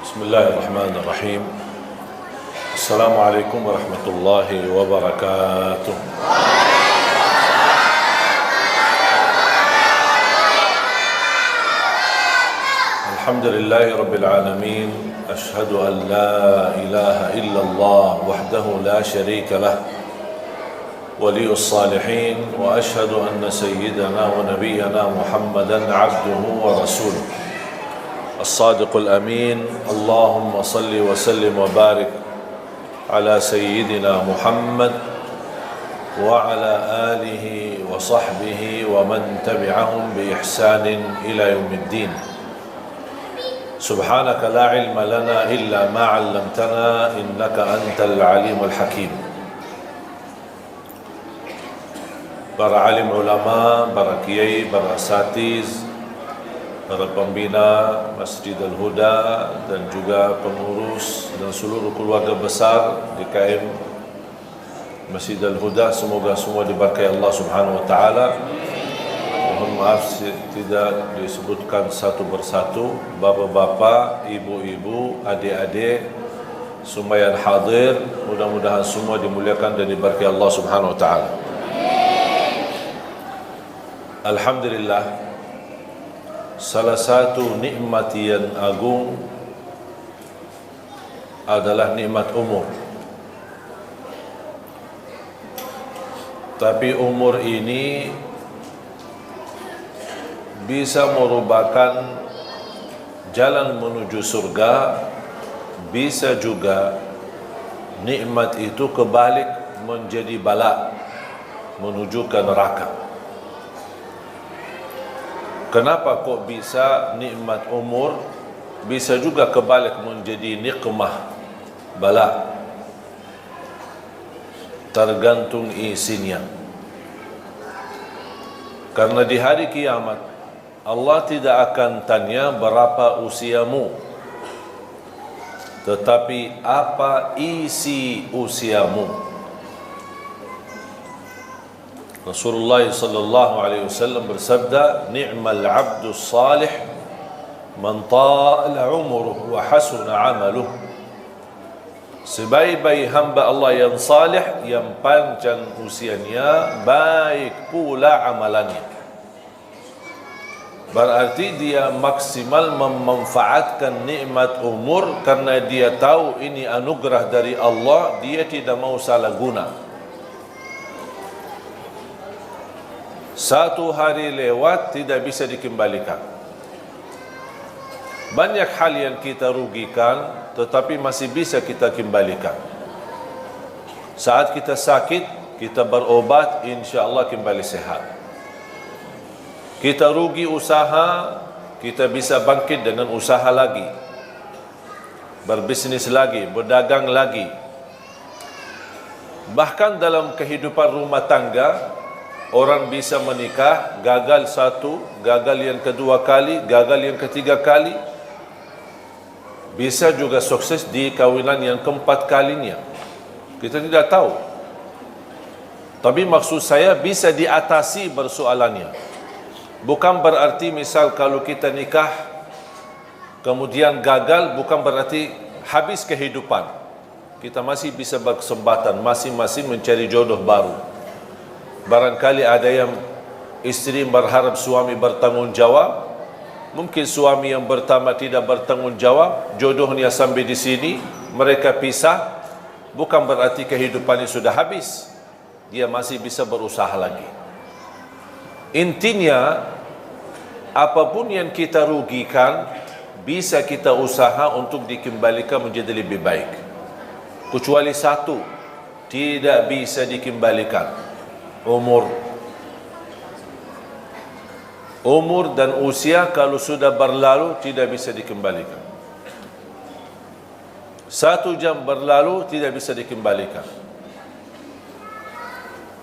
بسم الله الرحمن الرحيم. السلام عليكم ورحمة الله وبركاته. الحمد لله رب العالمين. أشهد أن لا إله إلا الله وحده لا شريك له ولي الصالحين، وأشهد أن سيدنا ونبينا محمدا عبده ورسوله الصادق الأمين. اللهم صل وسلم وبارك على سيدنا محمد وعلى آله وصحبه ومن تبعهم بإحسان إلى يوم الدين. سبحانك لا علم لنا إلا ما علمتنا إنك أنت العليم الحكيم. Para alim ulama, para kiai, para asatiz, para pembina Masjid Al-Huda dan juga pengurus dan seluruh keluarga besar DKM Masjid Al-Huda, semoga semua diberkahi Allah Subhanahu wa taala. Mohon maaf tidak disebutkan satu persatu, bapak-bapak, ibu-ibu, adik-adik, semua yang hadir, mudah-mudahan semua dimuliakan dan diberkahi Allah Subhanahu wa taala. Alhamdulillah, salah satu nikmat yang agung adalah nikmat umur. Tapi umur ini bisa merupakan jalan menuju surga, bisa juga nikmat itu kebalik menjadi bala, menuju ke neraka. Kenapa kok bisa nikmat umur bisa juga kebalik menjadi nikmah, bala? Tergantung isinya. Karena di hari kiamat Allah tidak akan tanya berapa usiamu, tetapi apa isi usiamu. Rasulullah sallallahu alaihi wasallam bersabda, "Ni'mal 'abdu salih man ta'ala 'umruhu wa hasuna 'amaluhu." Sebaik-baik hamba Allah yang salih, yang panjang usianya, baik pula amalannya. Berarti dia maksimal memanfaatkan nikmat umur karena dia tahu ini anugerah dari Allah, dia tidak mau salah guna. Satu hari lewat tidak bisa dikembalikan. Banyak hal yang kita rugikan tetapi masih bisa kita kembalikan. Saat kita sakit, kita berobat, insya Allah kembali sehat. Kita rugi usaha, kita bisa bangkit dengan usaha lagi, berbisnis lagi, berdagang lagi. Bahkan dalam kehidupan rumah tangga, orang bisa menikah, gagal satu, gagal yang kedua kali, gagal yang ketiga kali. Bisa juga sukses di kawinan yang keempat kalinya. Kita tidak tahu. Tapi maksud saya bisa diatasi persoalannya. Bukan berarti misal kalau kita nikah kemudian gagal, bukan berarti habis kehidupan. Kita masih bisa berkesempatan masing-masing mencari jodoh baru. Barangkali ada yang istri berharap suami bertanggung jawab, mungkin suami yang pertama tidak bertanggung jawab, jodohnya sampai di sini, mereka pisah, bukan berarti kehidupannya sudah habis, dia masih bisa berusaha lagi. Intinya, apapun yang kita rugikan, bisa kita usaha untuk dikembalikan menjadi lebih baik. Kecuali satu, tidak bisa dikembalikan. Umur dan usia kalau sudah berlalu tidak bisa dikembalikan. 1 jam berlalu tidak bisa dikembalikan.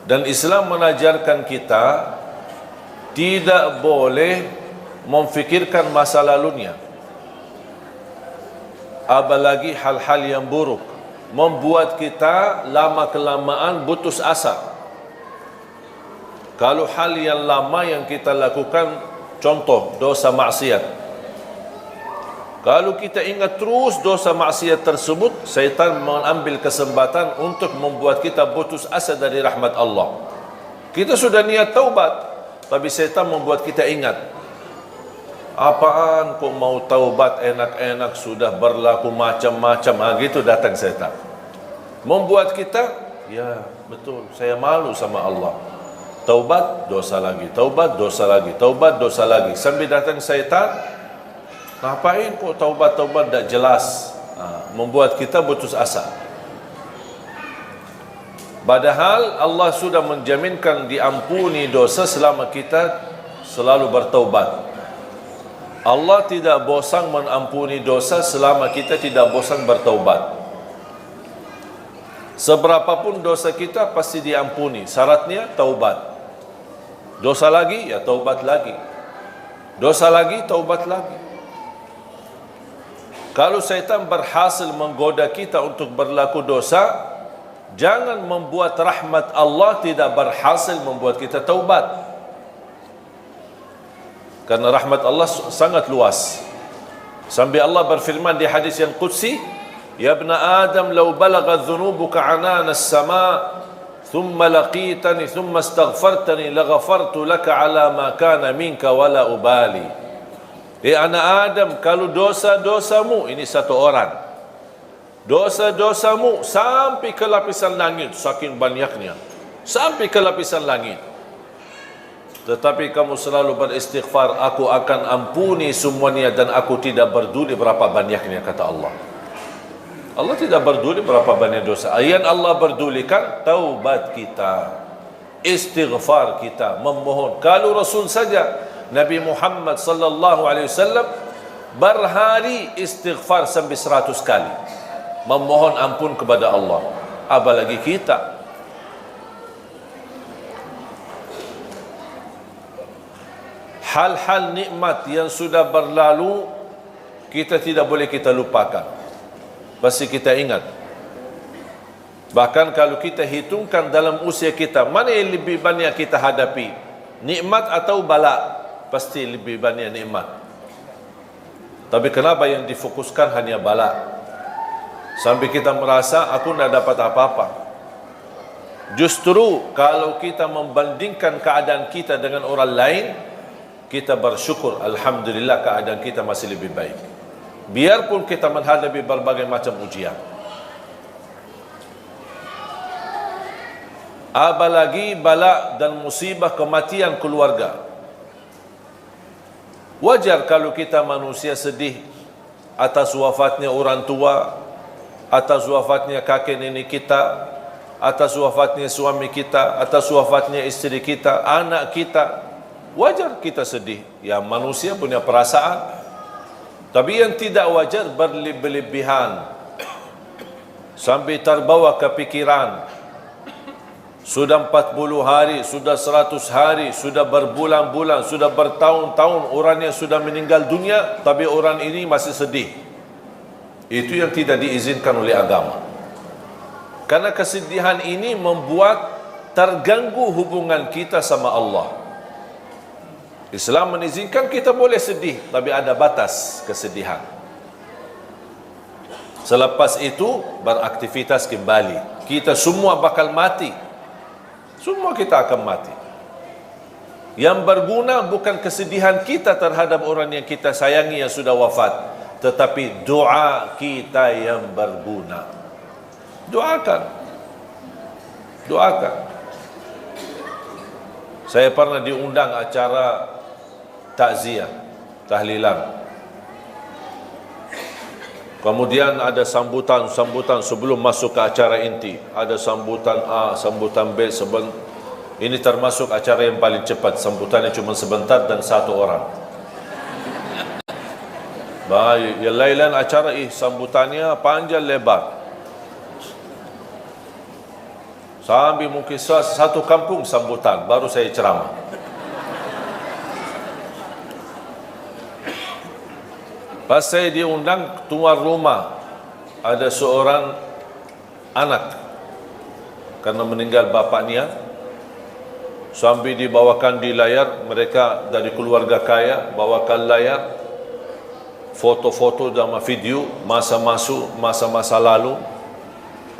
Dan Islam mengajarkan kita tidak boleh memfikirkan masa lalunya, apalagi hal-hal yang buruk, membuat kita lama-kelamaan putus asa. Kalau hal yang lama yang kita lakukan, contoh dosa maksiat, Kalau kita ingat terus dosa maksiat tersebut, syaitan mengambil kesempatan untuk membuat kita putus asa dari rahmat Allah. Kita sudah niat taubat, tapi syaitan membuat kita ingat, apaan kok mau taubat enak-enak, sudah berlaku macam-macam. Gitu datang syaitan, membuat kita, ya betul, saya malu sama Allah. Taubat, dosa lagi, taubat, dosa lagi, taubat, dosa lagi. Sambil datang syaitan, ngapain kok taubat-taubat tak jelas, membuat kita putus asa. Padahal Allah sudah menjaminkan diampuni dosa selama kita selalu bertaubat. Allah tidak bosan mengampuni dosa selama kita tidak bosan bertaubat. Seberapapun dosa kita pasti diampuni, syaratnya taubat. Dosa lagi, ya taubat lagi. Dosa lagi, taubat lagi. Kalau syaitan berhasil menggoda kita untuk berlaku dosa, jangan membuat rahmat Allah tidak berhasil membuat kita taubat. Karena rahmat Allah sangat luas. Sampai Allah berfirman di hadis yang qudsi, ya ibna Adam, law balagha dhunubuka anana as-sama' thumma laqitani thumma astaghfartani laghafartu laka ala ma kana minka wala ubali. Anak Adam, kalau dosa-dosamu, ini satu orang, dosa-dosamu sampai ke lapisan langit, saking banyaknya, sampai ke lapisan langit, tetapi kamu selalu beristighfar, aku akan ampuni semuanya dan aku tidak peduli berapa banyaknya, kata Allah. Allah tidak peduli berapa banyak dosa. Yang Allah pedulikan taubat kita, istighfar kita, memohon. Kalau Rasul saja, Nabi Muhammad sallallahu alaihi wasallam berhari istighfar sampai 100 kali, memohon ampun kepada Allah. Apalagi kita. Hal-hal nikmat yang sudah berlalu kita tidak boleh kita lupakan. Pasti kita ingat. Bahkan kalau kita hitungkan dalam usia kita, mana yang lebih banyak kita hadapi, nikmat atau bala? Pasti lebih banyak nikmat. Tapi kenapa yang difokuskan hanya bala? Sampai kita merasa aku tidak dapat apa-apa. Justru kalau kita membandingkan keadaan kita dengan orang lain, kita bersyukur, alhamdulillah keadaan kita masih lebih baik. Biarpun kita menghadapi berbagai macam ujian. Apalagi bala dan musibah kematian keluarga. Wajar kalau kita manusia sedih atas wafatnya orang tua, atas wafatnya kakek nenek kita, atas wafatnya suami kita, atas wafatnya istri kita, anak kita. Wajar kita sedih. Ya, manusia punya perasaan. Tapi yang tidak wajar berlebihan sampai terbawa kepikiran. Sudah 40 hari, sudah 100 hari, sudah berbulan-bulan, sudah bertahun-tahun orangnya sudah meninggal dunia, tapi orang ini masih sedih. Itu yang tidak diizinkan oleh agama. Karena kesedihan ini membuat terganggu hubungan kita sama Allah. Islam mengizinkan kita boleh sedih, tapi ada batas kesedihan. Selepas itu beraktivitas kembali. Kita semua bakal mati. Semua kita akan mati. Yang berguna bukan kesedihan kita terhadap orang yang kita sayangi yang sudah wafat, tetapi doa kita yang berguna. Doakan. Doakan. Saya pernah diundang acara takziah, tahlilan. Kemudian ada sambutan sebelum masuk ke acara inti. Ada sambutan A, sambutan B. Ini termasuk acara yang paling cepat. Sambutannya cuma sebentar dan satu orang. Baik, yang lain acara sambutannya panjang lebar. Sambil mungkin satu kampung sambutan, baru saya ceramah. Pas saya diundang tuan rumah, ada seorang anak karena meninggal bapaknya, sambil dibawakan di layar, mereka dari keluarga kaya bawakan layar, foto-foto dan video masa-masa lalu,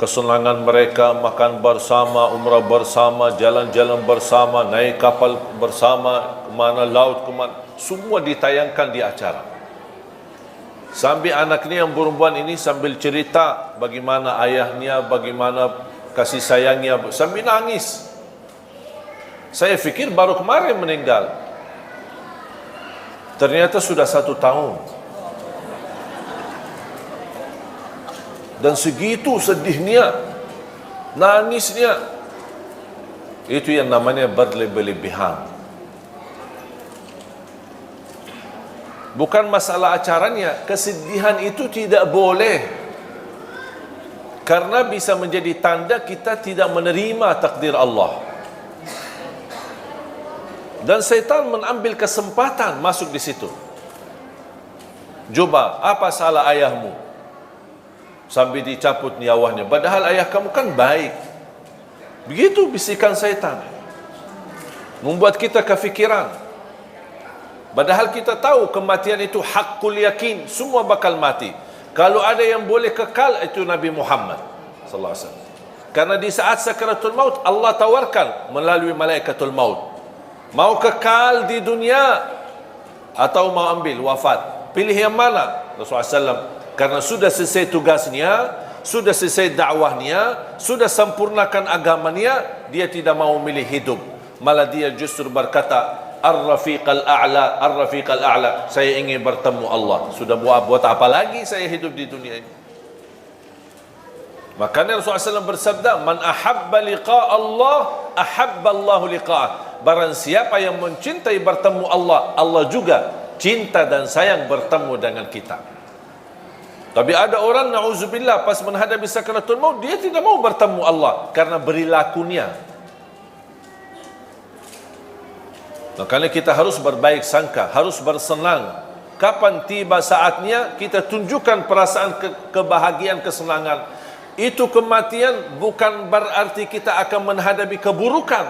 kesenangan mereka, makan bersama, umrah bersama, jalan-jalan bersama, naik kapal bersama, kemana laut, kemana, semua ditayangkan di acara. Sambil anak ni yang perempuan ini sambil cerita bagaimana ayahnya, bagaimana kasih sayangnya, sambil nangis. Saya fikir baru kemarin meninggal, ternyata sudah 1 tahun. Dan segitu sedihnya, nangisnya. Itu yang namanya berlebihan. Bukan masalah acaranya, kesedihan itu tidak boleh, karena bisa menjadi tanda kita tidak menerima takdir Allah. Dan syaitan mengambil kesempatan masuk di situ. Coba, apa salah ayahmu sampai dicabut nyawanya, padahal ayah kamu kan baik? Begitu bisikan syaitan, membuat kita kefikiran. Padahal kita tahu kematian itu hakul yakin, semua bakal mati. Kalau ada yang boleh kekal, itu Nabi Muhammad sallallahu alaihi wasallam. Karena di saat sakaratul maut, Allah tawarkan melalui malaikatul maut, mau kekal di dunia atau mau ambil wafat, pilih yang mana? Rasulullah SAW, karena sudah selesai tugasnya, sudah selesai dakwahnya, sudah sempurnakan agamanya, dia tidak mau milih hidup, malah dia justru berkata, Ar-Rafiq al-A'la, Ar-Rafiq al-A'la, saya ingin bertemu Allah. Sudah buat apa lagi saya hidup di dunia ini? Makanya Rasulullah SAW bersabda, Man ahabba liqa' Allah, ahabba Allahu liqa'ah. Barang siapa yang mencintai bertemu Allah, Allah juga cinta dan sayang bertemu dengan kita. Tapi ada orang, na'udzubillah, pas menghadapi sakaratul maut, dia tidak mau bertemu Allah karena perilakunya. Makanya kita harus berbaik sangka, harus bersenang. Kapan tiba saatnya, kita tunjukkan perasaan kebahagiaan, kesenangan. Itu kematian bukan berarti kita akan menghadapi keburukan.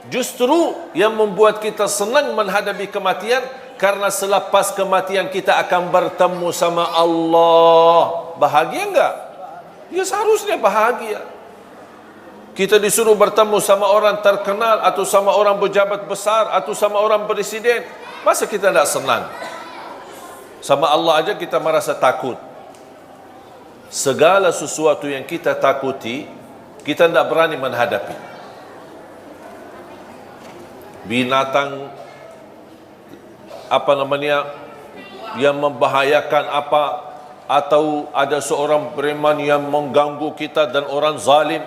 Justru yang membuat kita senang menghadapi kematian, karena selepas kematian kita akan bertemu sama Allah. Bahagia enggak? Ya seharusnya bahagia. Kita disuruh bertemu sama orang terkenal, atau sama orang pejabat besar, atau sama orang presiden. Masa kita tidak senang? Sama Allah aja kita merasa takut. Segala sesuatu yang kita takuti, kita tidak berani menghadapi. Binatang yang membahayakan apa, atau ada seorang preman yang mengganggu kita dan orang zalim,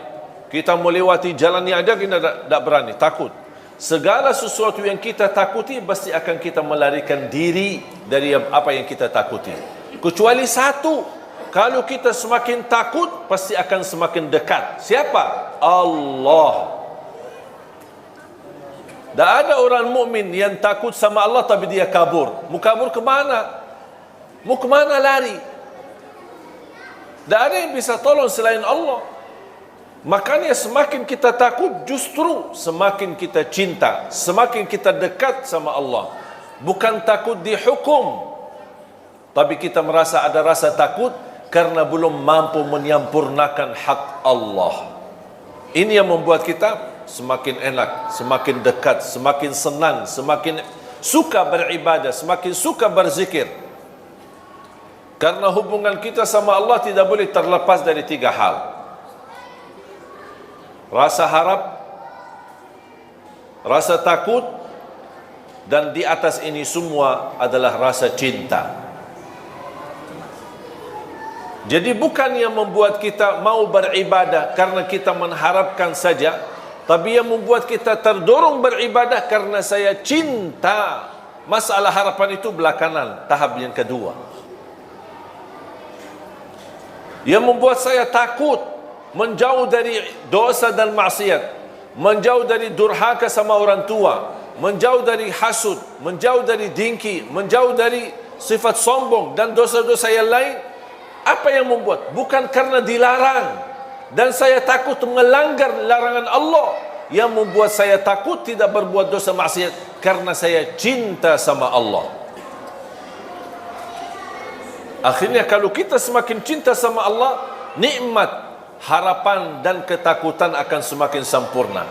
kita melewati jalannya aja kita tidak berani, takut. Segala sesuatu yang kita takuti pasti akan kita melarikan diri dari apa yang kita takuti. Kecuali satu, kalau kita semakin takut pasti akan semakin dekat. Siapa? Allah. Tak ada orang mukmin yang takut sama Allah tapi dia kabur. Mau kabur ke mana? Mau ke mana lari? Tak ada yang bisa tolong selain Allah. Makanya semakin kita takut, justru semakin kita cinta, semakin kita dekat sama Allah. Bukan takut dihukum, tapi kita merasa ada rasa takut karena belum mampu menyempurnakan hak Allah. Ini yang membuat kita semakin enak, semakin dekat, semakin senang, semakin suka beribadah, semakin suka berzikir. Karena hubungan kita sama Allah tidak boleh terlepas dari 3 hal. Rasa harap, rasa takut, dan di atas ini semua adalah rasa cinta. Jadi bukan yang membuat kita mau beribadah karena kita mengharapkan saja, tapi yang membuat kita terdorong beribadah karena saya cinta. Masalah harapan itu belakangan, tahap yang kedua. Yang membuat saya takut, menjauh dari dosa dan maksiat, menjauh dari durhaka sama orang tua, menjauh dari hasud, menjauh dari dengki, menjauh dari sifat sombong dan dosa-dosa yang lain. Apa yang membuat? Bukan karena dilarang dan saya takut melanggar larangan Allah. Yang membuat saya takut tidak berbuat dosa maksiat karena saya cinta sama Allah. Akhirnya kalau kita semakin cinta sama Allah, nikmat, harapan dan ketakutan akan semakin sempurna.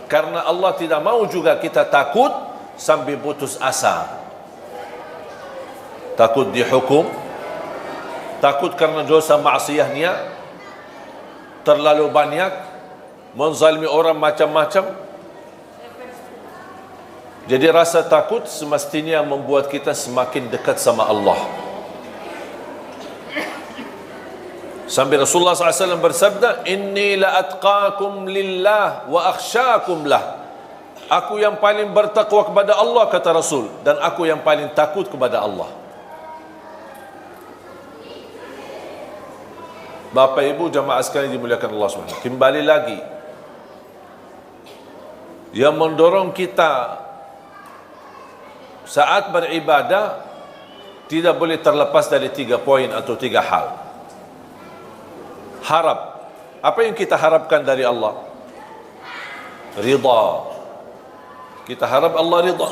Karena Allah tidak mau juga kita takut sampai putus asa. Takut dihukum, takut karena dosa maksiatnya terlalu banyak, menzalimi orang macam-macam. Jadi rasa takut semestinya membuat kita semakin dekat sama Allah. Sampai Rasulullah SAW bersabda, Inni la atqakum lillah wa akhsyakum lah. Aku yang paling bertakwa kepada Allah, kata Rasul, dan aku yang paling takut kepada Allah. Bapak Ibu jamaah sekalian dimuliakan Allah SWT, kembali lagi, yang mendorong kita saat beribadah tidak boleh terlepas dari 3 poin atau 3 hal. Harap. Apa yang kita harapkan dari Allah? Ridha. Kita harap Allah ridha.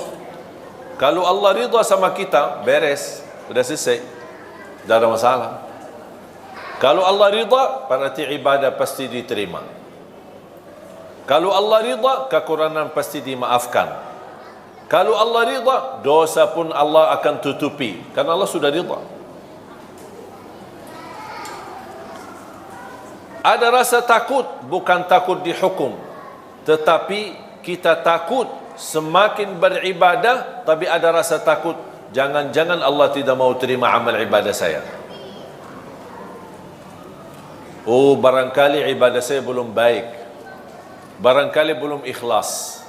Kalau Allah ridha sama kita, beres, sudah selesai, tidak ada masalah. Kalau Allah ridha, berarti ibadah pasti diterima. Kalau Allah ridha, kekurangan pasti dimaafkan. Kalau Allah ridha, dosa pun Allah akan tutupi, karena Allah sudah ridha. Ada rasa takut, bukan takut dihukum, tetapi kita takut semakin beribadah, tapi ada rasa takut, jangan-jangan Allah tidak mau terima amal ibadah saya. Oh, barangkali ibadah saya belum baik, barangkali belum ikhlas,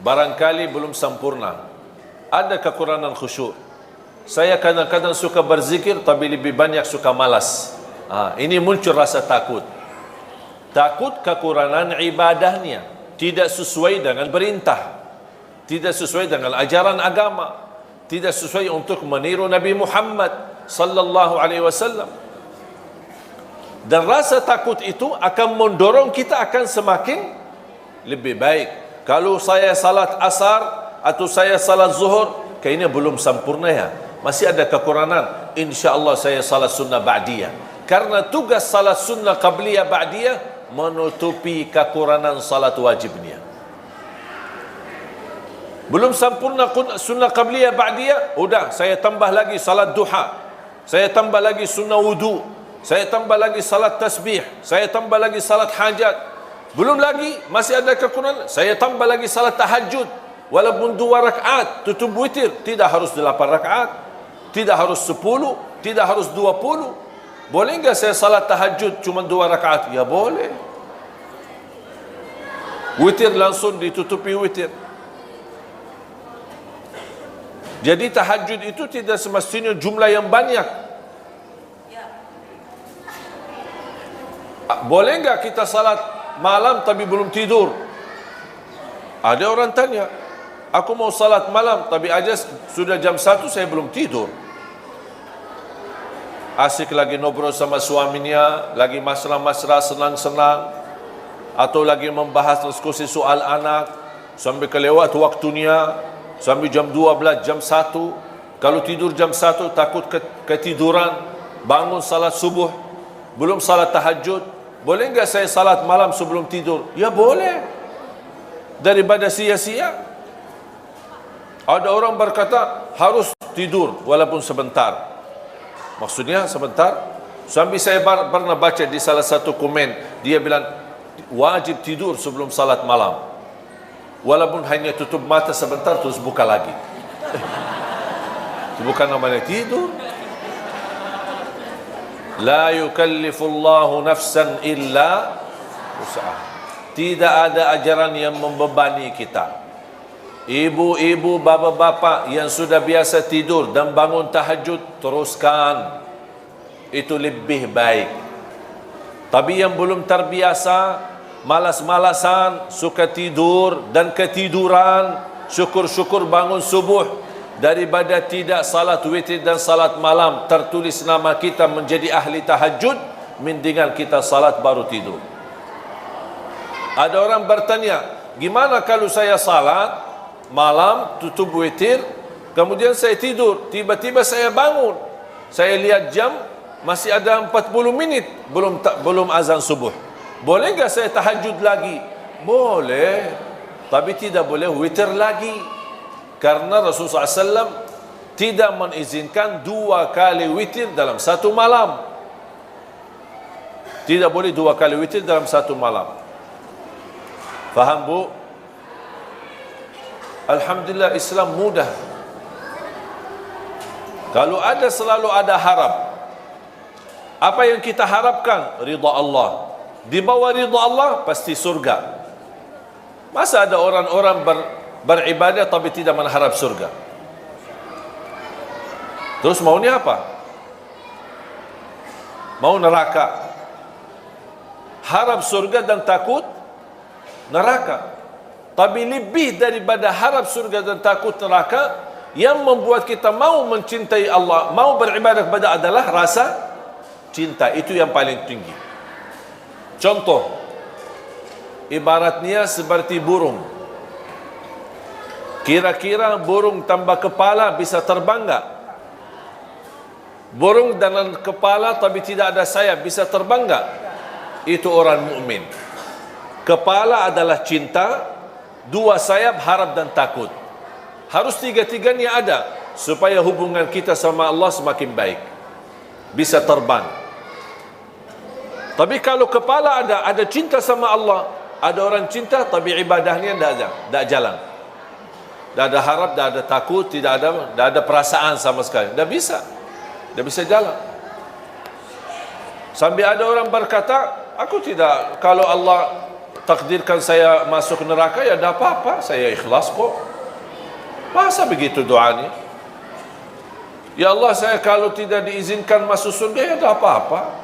barangkali belum sempurna, ada kekurangan khusyuk. Saya kadang-kadang suka berzikir, tapi lebih banyak suka malas. Ini muncul rasa takut. Takut kekurangan ibadahnya, tidak sesuai dengan perintah, tidak sesuai dengan ajaran agama, tidak sesuai untuk meniru Nabi Muhammad sallallahu alaihi wasallam. Dan rasa takut itu akan mendorong kita akan semakin lebih baik. Kalau saya salat asar atau saya salat zuhur, kayaknya belum sempurna ya, masih ada kekurangan, insya-Allah saya salat sunnah ba'diyah. Karena tugas salat sunnah qabliyah ba'diyah menutupi kekurangan salat wajibnya. Belum sempurna sunnah qabliyah ba'diyah, udah saya tambah lagi salat duha, saya tambah lagi sunnah wudu, saya tambah lagi salat tasbih, saya tambah lagi salat hajat. Belum lagi, masih ada kekurangan, saya tambah lagi salat tahajud, walaupun 2 rakaat, tutup witir, tidak harus 8 rakaat, tidak harus 10, tidak harus 20. Boleh enggak saya salat tahajud cuma 2 rakaat? Ya boleh. Witir langsung ditutupi witir. Jadi tahajud itu tidak semestinya jumlah yang banyak. Boleh enggak kita salat malam tapi belum tidur? Ada orang tanya, aku mau salat malam tapi aja sudah jam 1 saya belum tidur. Asik lagi ngobrol sama suaminya, lagi mesra-mesra, senang-senang, atau lagi membahas diskusi soal anak, sampai kelewat waktunya, sampai jam 12, jam 1. Kalau tidur jam 1 takut ketiduran, bangun salat subuh, belum salat tahajud. Boleh enggak saya salat malam sebelum tidur? Ya boleh, daripada sia-sia. Ada orang berkata harus tidur walaupun sebentar. Maksudnya sebentar. Sampai saya pernah baca di salah satu komen, dia bilang wajib tidur sebelum salat malam, walaupun hanya tutup mata sebentar terus buka lagi. Itu bukan namanya tidur. La yukallifullahu nafsan illa usaha. Tidak ada ajaran yang membebani kita. Ibu-ibu, bapa-bapa yang sudah biasa tidur dan bangun tahajud, teruskan. Itu lebih baik. Tapi yang belum terbiasa, malas-malasan, suka tidur dan ketiduran, syukur-syukur bangun subuh, daripada tidak salat witir dan salat malam, tertulis nama kita menjadi ahli tahajud, mendingan kita salat baru tidur. Ada orang bertanya, gimana kalau saya salat malam, tutup witir, kemudian saya tidur, tiba-tiba saya bangun, Saya lihat jam, masih ada 40 minit belum azan subuh. Boleh enggak saya tahajud lagi? Boleh, tapi tidak boleh witir lagi. Karena Rasulullah SAW tidak mengizinkan 2 kali witir dalam satu malam. Tidak boleh 2 kali witir dalam satu malam. Faham, Bu? Alhamdulillah, Islam mudah. Kalau ada, selalu ada harap. Apa yang kita harapkan? Ridha Allah. Di bawah ridha Allah pasti surga. Masa ada orang-orang beribadah tapi tidak mengharap surga? Terus maunya apa? Mau neraka. Harap surga dan takut neraka. Tapi lebih daripada harap surga dan takut neraka, yang membuat kita mau mencintai Allah, mau beribadah kepada adalah rasa cinta. Itu yang paling tinggi. Contoh, ibaratnya seperti burung. Kira-kira burung tanpa kepala bisa terbang enggak? Burung dengan kepala tapi tidak ada sayap bisa terbang enggak? Itu orang mukmin. Kepala adalah cinta, 2 sayap harap dan takut. Harus 3-tiganya ada supaya hubungan kita sama Allah semakin baik, bisa terbang. Tapi kalau kepala ada cinta sama Allah, ada orang cinta tapi ibadahnya tidak jalan, tidak ada harap, tidak ada takut, tidak ada perasaan sama sekali, tidak bisa jalan. Sampai ada orang berkata, aku tidak, kalau Allah takdirkan saya masuk neraka, ya tidak apa-apa, saya ikhlas kok. Masa begitu doanya? Ya Allah, saya kalau tidak diizinkan masuk surga, ya tidak apa-apa.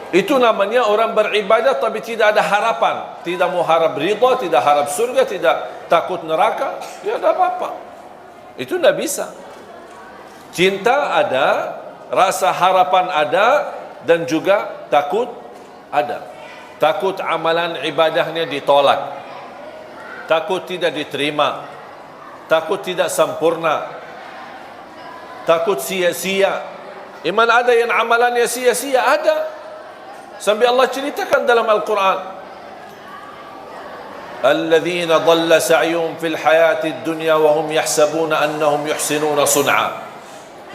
Itu namanya orang beribadah tapi tidak ada harapan. Tidak mau harap ridha, tidak harap surga, tidak takut neraka, ya tidak apa-apa. Itu tidak bisa. Cinta ada, rasa harapan ada, dan juga takut ada. Takut amalan ibadahnya ditolak, takut tidak diterima, takut tidak sempurna, takut sia-sia. Iman ada yang amalannya sia-sia, ada. Sampai Allah ceritakan dalam Al-Quran, alladzina dhalla sa'yuhum fil hayatid dunya wa hum yahsabuna annahum yuhsinuna sun'a.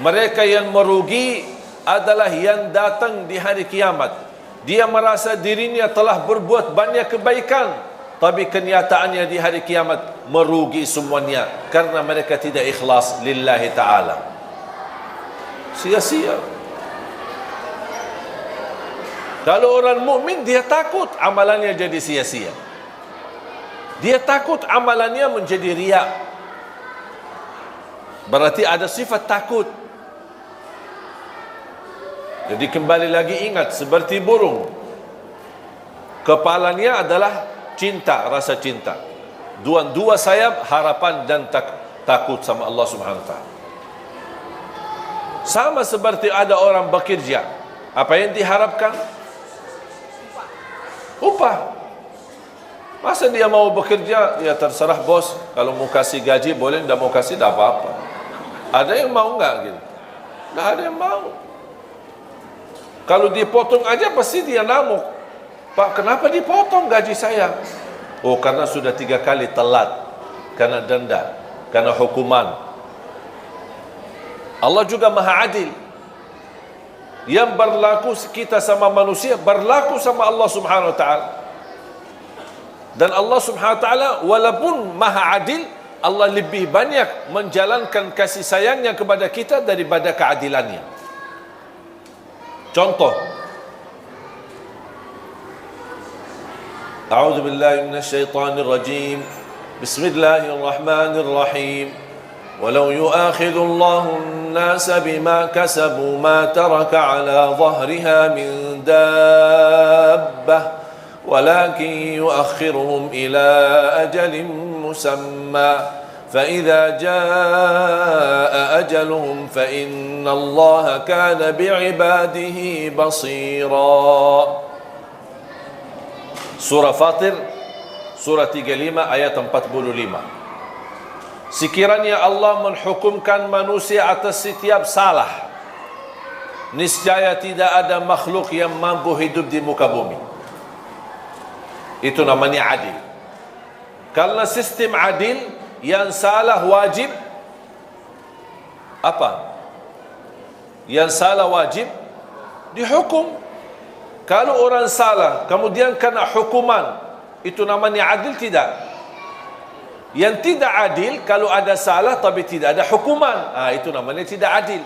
Mereka yang merugi adalah yang datang di hari kiamat. Dia merasa dirinya telah berbuat banyak kebaikan, tapi kenyataannya di hari kiamat merugi semuanya karena mereka tidak ikhlas lillahi ta'ala. Sia-sia. Kalau orang mukmin, dia takut amalannya jadi sia-sia. Dia takut amalannya menjadi riya. Berarti ada sifat takut. Jadi kembali lagi ingat, seperti burung, kepalanya adalah cinta, rasa cinta. 2 sayap harapan dan takut sama Allah Subhanahu wa ta'ala. Sama seperti ada orang bekerja, apa yang diharapkan? Upah. Masa dia mau bekerja, ya terserah bos, kalau mau kasih gaji boleh, tidak mau kasih tidak apa-apa. Ada yang mau enggak gitu? Tidak ada yang mau. Kalau dipotong aja pasti dia ngamuk. Pak, kenapa dipotong gaji saya? Oh, karena sudah 3 kali telat, karena denda, karena hukuman. Allah juga Maha Adil. Yang berlaku kita sama manusia berlaku sama Allah Subhanahu wa ta'ala. Dan Allah Subhanahu wa ta'ala walaupun Maha Adil, Allah lebih banyak menjalankan kasih sayangnya kepada kita daripada keadilannya. Contoh, A'udzu billahi minasy syaithanir rajim. Bismillahirrahmanirrahim. ولو يؤاخذ الله الناس بما كسبوا ما ترك على ظهرها من دابة ولكن يؤخرهم إلى أجل مسمى فإذا جاء أجلهم فإن الله كان بعباده بصيرا. Surah Fatir, surah 35 ayat 45. sekiranya Allah menghukumkan manusia atas setiap salah, niscaya tidak ada makhluk yang mampu hidup di muka bumi. Itu namanya adil. Karena sistem adil, yang salah wajib apa? Yang salah wajib dihukum. Kalau orang salah kemudian kena hukuman, itu namanya adil? Tidak. Yang tidak adil, kalau ada salah tapi tidak ada hukuman, itu namanya tidak adil.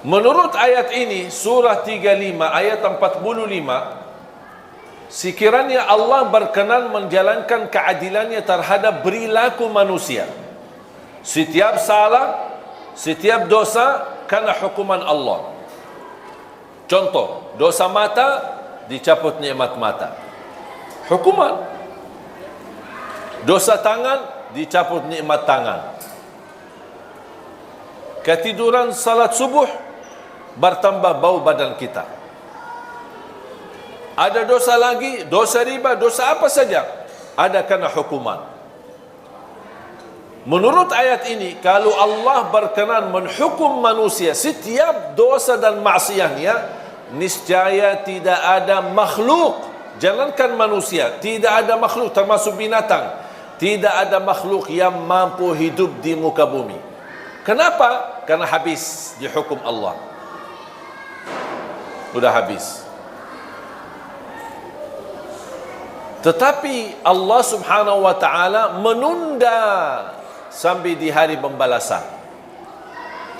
Menurut ayat ini, surah 35 ayat 45, sekiranya Allah berkenan menjalankan keadilannya terhadap perilaku manusia, setiap salah, setiap dosa kena hukuman Allah. Contoh, dosa mata, dicabut nikmat mata, hukuman. Dosa tangan, dicabut nikmat tangan. Ketiduran salat subuh, bertambah bau badan kita. Ada dosa lagi, dosa riba, dosa apa saja, ada kena hukuman. Menurut ayat ini, kalau Allah berkenan menghukum manusia setiap dosa dan maksiatnya, niscaya tidak ada makhluk, jangankan manusia, tidak ada makhluk termasuk binatang, tidak ada makhluk yang mampu hidup di muka bumi. Kenapa? Karena habis dihukum Allah. Sudah habis. Tetapi Allah subhanahu wa ta'ala menunda sampai di hari pembalasan,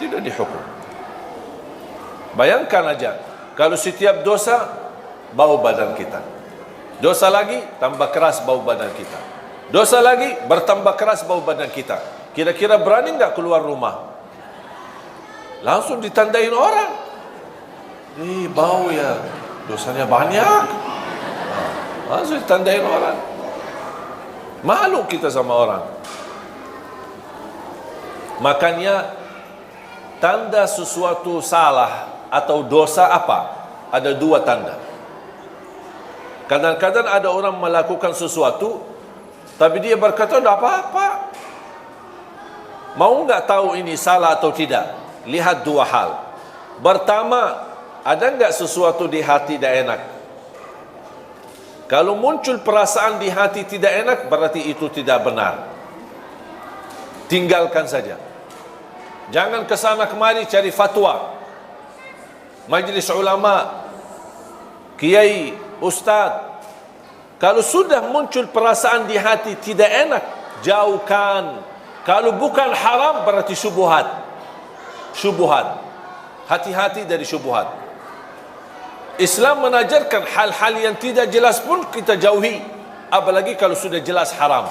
tidak dihukum. Bayangkan aja, kalau setiap dosa bau badan kita, dosa lagi tambah keras bau badan kita, dosa lagi bertambah keras bau badan kita, kira-kira berani enggak keluar rumah? Langsung ditandain orang, bau ya, dosanya banyak. Langsung ditandain orang. Malu kita sama orang. Makanya tanda sesuatu salah atau dosa apa? Ada dua tanda. Kadang-kadang ada orang melakukan sesuatu, tapi dia berkata, tidak apa-apa. Mau nggak tahu ini salah atau tidak? Lihat dua hal. Pertama, ada nggak sesuatu di hati tidak enak? Kalau muncul perasaan di hati tidak enak, berarti itu tidak benar. Tinggalkan saja. Jangan kesana kemari cari fatwa. Majlis ulama, kiai, ustaz. Kalau sudah muncul perasaan di hati tidak enak, jauhkan. Kalau bukan haram, berarti syubhat. Syubhat. Hati-hati dari syubhat. Islam mengajarkan hal-hal yang tidak jelas pun kita jauhi, apalagi kalau sudah jelas haram.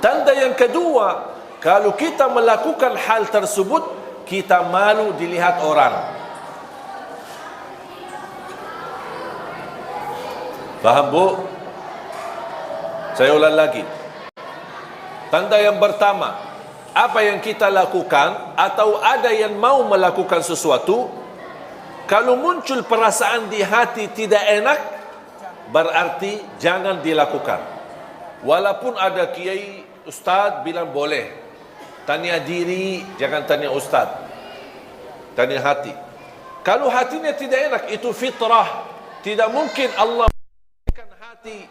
Tanda yang kedua, kalau kita melakukan hal tersebut, kita malu dilihat orang. Faham bu? Saya ulang lagi. Tanda yang pertama, apa yang kita lakukan atau ada yang mau melakukan sesuatu, kalau muncul perasaan di hati tidak enak, berarti jangan dilakukan. Walaupun ada kiai, ustaz bilang boleh. Tanya diri, jangan tanya ustaz. Tanya hati. Kalau hatinya tidak enak, itu fitrah. Tidak mungkin Allah memberikan hati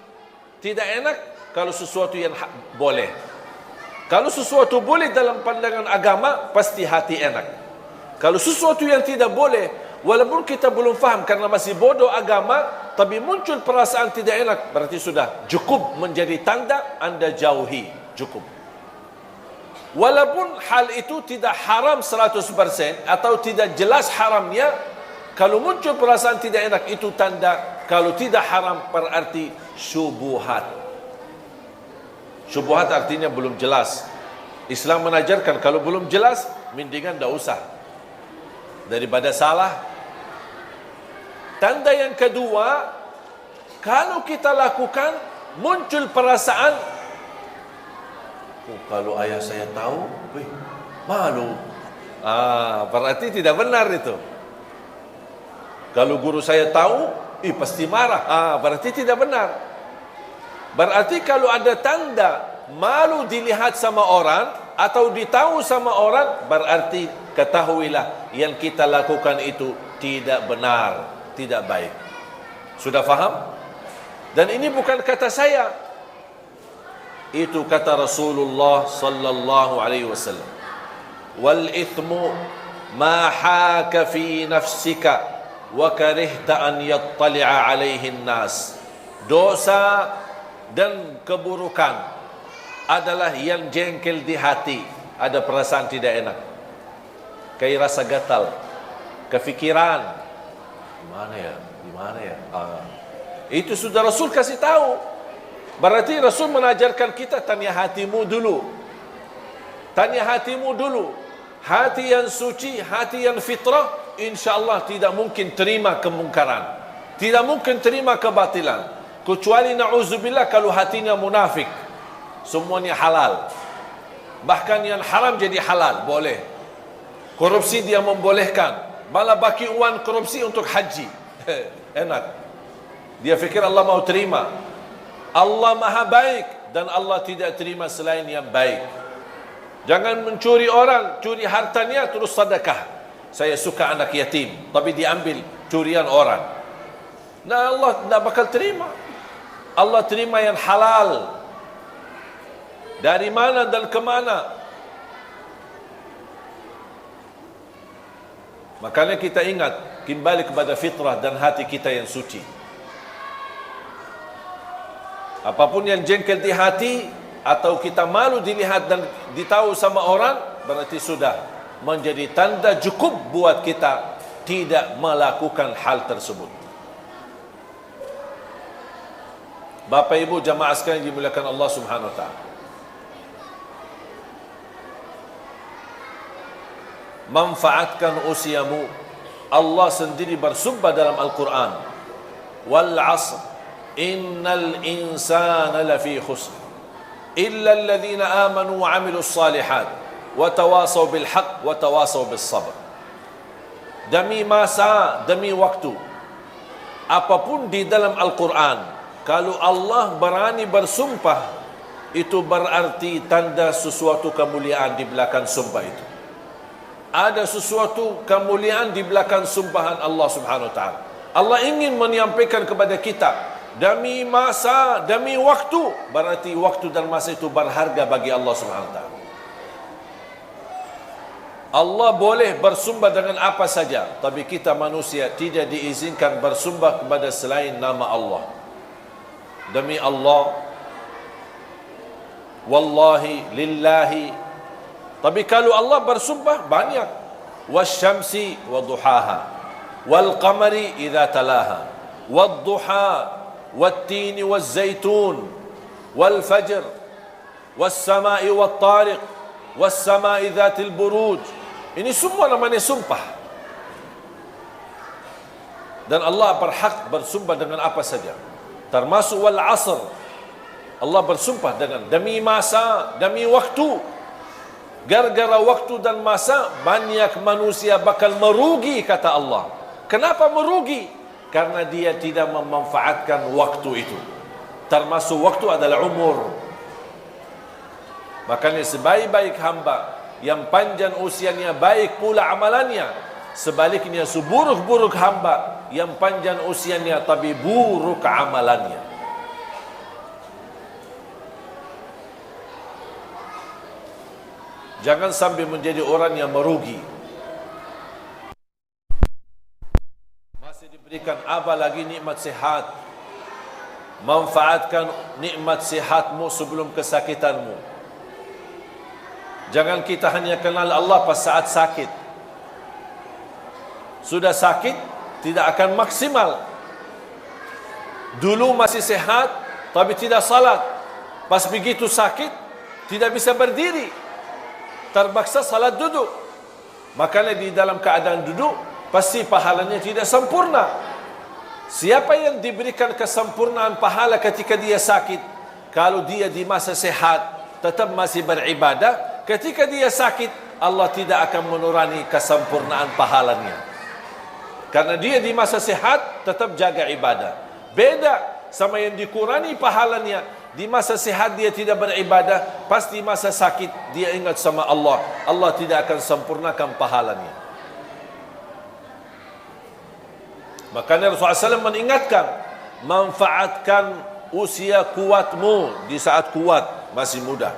tidak enak kalau sesuatu yang boleh. Kalau sesuatu boleh dalam pandangan agama, pasti hati enak. Kalau sesuatu yang tidak boleh, walaupun kita belum faham karena masih bodoh agama, tapi muncul perasaan tidak enak, berarti sudah cukup menjadi tanda Anda jauhi. Cukup. Walaupun hal itu tidak haram 100% atau tidak jelas haramnya, kalau muncul perasaan tidak enak, itu tanda kalau tidak haram berarti syubhat. Syubhat artinya belum jelas. Islam mengajarkan kalau belum jelas, mendingan tidak usah daripada salah. Tanda yang kedua, kalau kita lakukan muncul perasaan, kalau ayah saya tahu, malu. Berarti tidak benar itu. Kalau guru saya tahu, pasti marah. Berarti tidak benar. Berarti kalau ada tanda malu dilihat sama orang atau ditahu sama orang, berarti ketahuilah yang kita lakukan itu tidak benar, tidak baik. Sudah faham? Dan ini bukan kata saya, itu kata Rasulullah sallallahu alaihi wasallam. Wal ithmu ma haka fi nafsika wa karihta an yattali'a alaihi nas. Dosa dan keburukan adalah yang jengkel di hati, ada perasaan tidak enak, kayak rasa gatal, kefikiran, di mana ya. Itu sudah Rasul kasih tahu. Berarti Rasul mengajarkan kita, tanya hatimu dulu. Tanya hatimu dulu. Hati yang suci, hati yang fitrah, insyaAllah tidak mungkin terima kemungkaran, tidak mungkin terima kebatilan. Kecuali na'udzubillah kalau hatinya munafik, semuanya halal. Bahkan yang haram jadi halal, boleh. Korupsi dia membolehkan, malah bagi uang korupsi untuk haji. Enak. Dia fikir Allah mau terima. Allah maha baik dan Allah tidak terima selain yang baik. Jangan mencuri orang, curi hartanya terus sedekah. Saya suka anak yatim, tapi diambil curian orang. Nah, Allah tidak bakal terima. Allah terima yang halal. Dari mana dan kemana? Makanya kita ingat, kembali kepada fitrah dan hati kita yang suci. Apapun yang jengkel di hati atau kita malu dilihat dan ditahu sama orang, berarti sudah menjadi tanda cukup buat kita tidak melakukan hal tersebut. Bapak Ibu jamaah sekalian dimuliakan Allah Subhanahu wa taala. Manfaatkan usiamu. Allah sendiri bersumpah dalam Al-Quran, wal 'asr innal insana lafi khusr illa alladhina amanu wa 'amilus salihat wa tawasaw bil haqq wa tawasaw bis sabr. Demi masa, demi waktu, apapun di dalam Al-Quran, kalau Allah berani bersumpah, itu berarti tanda sesuatu kemuliaan di belakang sumpah itu. Ada sesuatu kemuliaan di belakang sumpahan Allah Subhanahu wa taala. Allah ingin menyampaikan kepada kita, demi masa, demi waktu, berarti waktu dan masa itu berharga bagi Allah Subhanahu wa taala. Allah boleh bersumpah dengan apa saja, tapi kita manusia tidak diizinkan bersumpah kepada selain nama Allah. Demi Allah, wallahi, lillahi. Tapi kalau Allah bersumpah banyak, wasyamsi wa duhaha wal qamari idza talaha wad duha wat tini waz zaitun wal fajr was samai wat tariq was samai dzatil buruj. Ini semua namanya sumpah. Dan Allah berhak bersumpah dengan apa saja, termasuk wal asr. Allah bersumpah dengan demi masa, demi waktu. Gara-gara waktu dan masa, banyak manusia bakal merugi, kata Allah. Kenapa merugi? Karena dia tidak memanfaatkan waktu itu. Termasuk waktu adalah umur. Makanya sebaik-baik hamba, yang panjang usianya baik pula amalannya. Sebaliknya seburuk-buruk hamba, yang panjang usianya tapi buruk amalannya. Jangan sampai menjadi orang yang merugi. Masih diberikan apa lagi nikmat sehat. Manfaatkan nikmat sehatmu sebelum kesakitanmu. Jangan kita hanya kenal Allah pas saat sakit. Sudah sakit, tidak akan maksimal. Dulu masih sehat, tapi tidak salat. Pas begitu sakit, tidak bisa berdiri, terpaksa salat duduk. Makanya di dalam keadaan duduk, pasti pahalanya tidak sempurna. Siapa yang diberikan kesempurnaan pahala ketika dia sakit? Kalau dia di masa sehat, tetap masih beribadah. Ketika dia sakit, Allah tidak akan menurani kesempurnaan pahalanya. Karena dia di masa sehat, tetap jaga ibadah. Beda sama yang dikurangi pahalanya Di masa sihat dia tidak beribadah, pasti masa sakit dia ingat sama Allah. Allah tidak akan sempurnakan pahalanya. Makanya Rasulullah SAW mengingatkan, manfaatkan usia kuatmu di saat kuat, masih muda,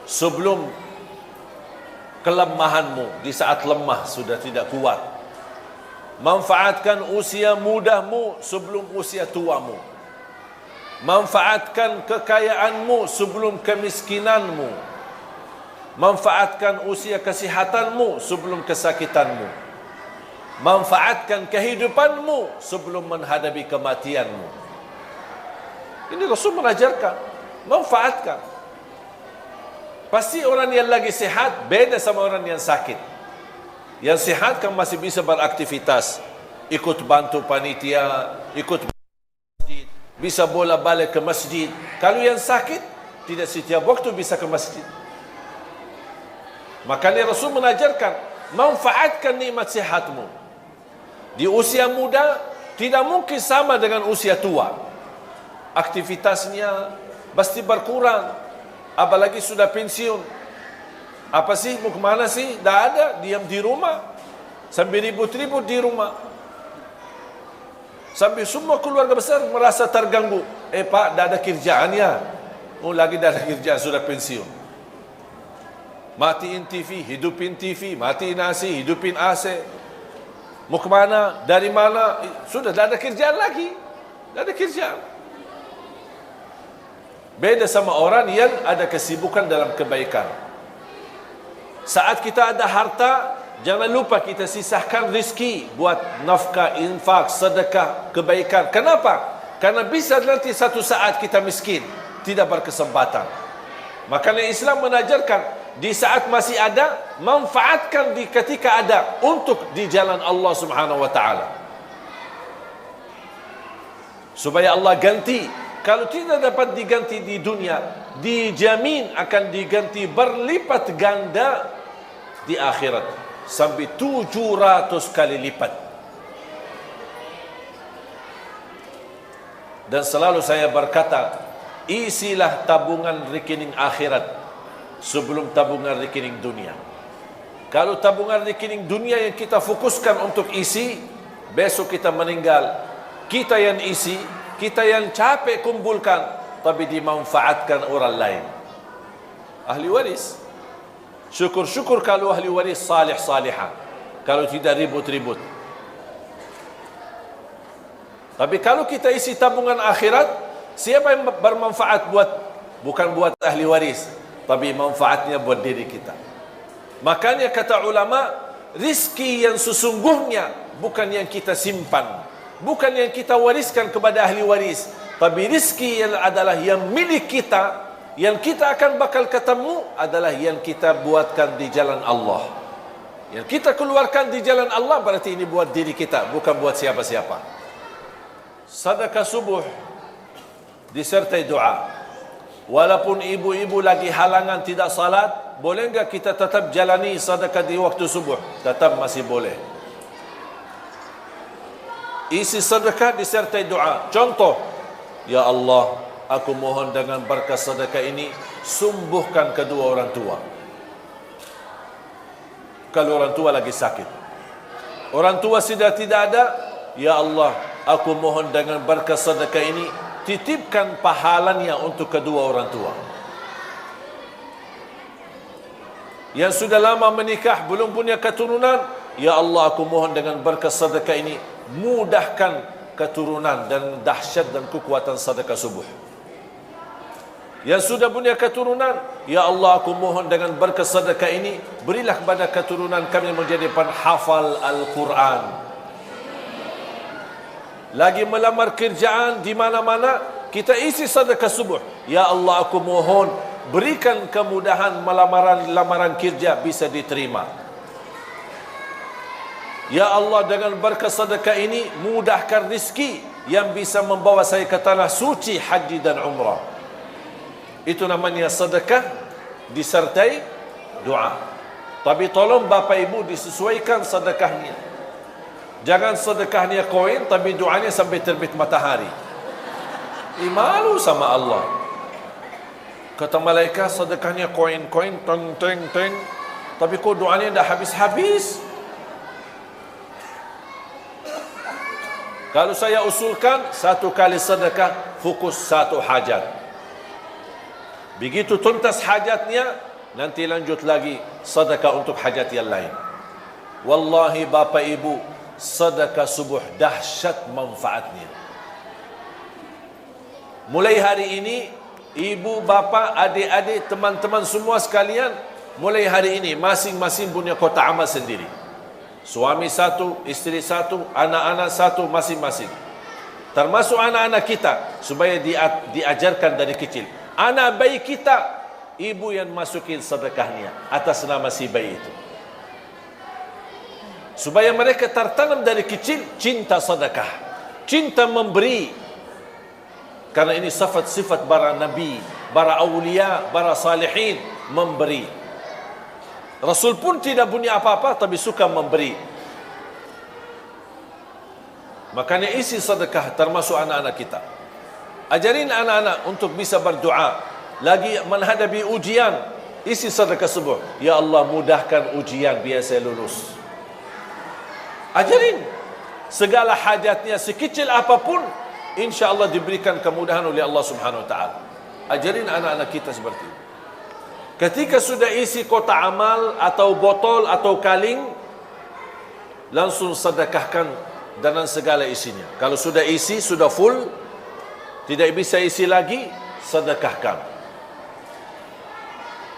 sebelum kelemahanmu di saat lemah, sudah tidak kuat. Manfaatkan usia mudahmu sebelum usia tuamu. Manfaatkan kekayaanmu sebelum kemiskinanmu. Manfaatkan usia kesihatanmu sebelum kesakitanmu. Manfaatkan kehidupanmu sebelum menghadapi kematianmu. Ini Rasul mengajarkan, manfaatkan. Pasti orang yang lagi sihat beda sama orang yang sakit. Yang sihat kan masih bisa beraktivitas, ikut bantu panitia, ikut masjid, bisa bola balik ke masjid. Kalau yang sakit, tidak setiap waktu bisa ke masjid. Makanya Rasul mengajarkan, manfaatkan nikmat sihatmu. Di usia muda tidak mungkin sama dengan usia tua. Aktivitasnya pasti berkurang, apalagi sudah pensiun. Apa sih, mau kemana sih? Dah ada, diam di rumah, sambil ribut-ribut di rumah, sambil semua keluarga besar merasa terganggu. Pak, dah ada kerjaan ya? Oh, lagi dah ada kerjaan, sudah pensiun. Matiin TV, hidupin TV, matiin AC, hidupin AC. Mau kemana? Dari mana? Sudah dah ada kerjaan lagi. Dah ada kerjaan. Beda sama orang yang ada kesibukan dalam kebaikan. Saat kita ada harta, jangan lupa kita sisahkan rezeki buat nafkah, infak, sedekah, kebaikan. Kenapa? Karena bisa nanti satu saat kita miskin, tidak berkesempatan. Makanya Islam mengajarkan, di saat masih ada, manfaatkan di ketika ada untuk di jalan Allah Subhanahu wa taala. Supaya Allah ganti. Kalau tidak dapat diganti di dunia, dijamin akan diganti berlipat ganda di akhirat, sampai 700 kali lipat. Dan selalu saya berkata, isilah tabungan rekening akhirat sebelum tabungan rekening dunia. Kalau tabungan rekening dunia yang kita fokuskan untuk isi, besok kita meninggal, kita yang isi, kita yang capek kumpulkan, tapi dimanfaatkan orang lain. Ahli waris. Syukur-syukur kalau ahli waris salih-salihah, kalau tidak ribut-ribut. Tapi kalau kita isi tabungan akhirat, siapa yang bermanfaat bukan buat ahli waris, tapi manfaatnya buat diri kita. Makanya kata ulama, rizki yang sesungguhnya bukan yang kita simpan, bukan yang kita wariskan kepada ahli waris, tapi rizki yang adalah yang milik kita, yang kita akan bakal ketemu adalah yang kita buatkan di jalan Allah. Yang kita keluarkan di jalan Allah berarti ini buat diri kita, bukan buat siapa-siapa. Sedekah subuh disertai doa. Walaupun ibu-ibu lagi halangan tidak salat, boleh enggak kita tetap jalani sedekah di waktu subuh? Tetap masih boleh. Isi sedekah disertai doa. Contoh, ya Allah, aku mohon dengan berkat sedekah ini, sembuhkan kedua orang tua. Kalau orang tua lagi sakit, orang tua sudah tidak ada, ya Allah, aku mohon dengan berkat sedekah ini, titipkan pahalanya untuk kedua orang tua. Yang sudah lama menikah, belum punya keturunan, ya Allah, aku mohon dengan berkat sedekah ini, mudahkan keturunan dan dahsyat dan kekuatan sedekah subuh. Yang sudah punya keturunan, ya Allah, aku mohon dengan berkat sedekah ini, berilah kepada keturunan kami menjadi penghafal Al-Quran. Lagi melamar kerjaan di mana-mana, kita isi sedekah subuh. Ya Allah, aku mohon berikan kemudahan lamaran kerja bisa diterima. Ya Allah, dengan berkat sedekah ini, mudahkan rizki yang bisa membawa saya ke tanah suci haji dan umrah. Itu namanya sedekah disertai doa. Tapi tolong Bapak Ibu disesuaikan sedekahnya. Jangan sedekahnya koin tapi doanya sampai terbit matahari. Malu sama Allah. Kata malaikat, sedekahnya koin-koin, teng-teng-teng, tapi kok doanya dah habis-habis. Kalau saya usulkan, satu kali sedekah, fokus satu hajat. Begitu tuntas hajatnya, nanti lanjut lagi sedekah untuk hajat yang lain. Wallahi bapa ibu, sedekah subuh dahsyat manfaatnya. Mulai hari ini, ibu, bapa, adik-adik, teman-teman semua sekalian, mulai hari ini masing-masing punya kotak amal sendiri. Suami satu, isteri satu, anak-anak satu masing-masing. Termasuk anak-anak kita, supaya diajarkan dari kecil. Anak bayi kita, ibu yang masukin sedekahnya atas nama si bayi itu. Supaya mereka tertanam dari kecil cinta sedekah, cinta memberi. Karena ini sifat-sifat para nabi, para awliya, para salihin, memberi. Rasul pun tidak punya apa-apa, tapi suka memberi. Makanya isi sedekah termasuk anak-anak kita. Ajarin anak-anak untuk bisa berdoa. Lagi menghadapi ujian, isi sedekah subuh. Ya Allah, mudahkan ujian biar saya lulus. Ajarin. Segala hajatnya sekecil apapun, insya Allah diberikan kemudahan oleh Allah Subhanahu Wa Taala. Ajarin anak-anak kita seperti itu. Ketika sudah isi kotak amal atau botol atau kaleng, langsung sedekahkan dengan segala isinya. Kalau sudah isi, sudah full, tidak bisa isi lagi, sedekahkan.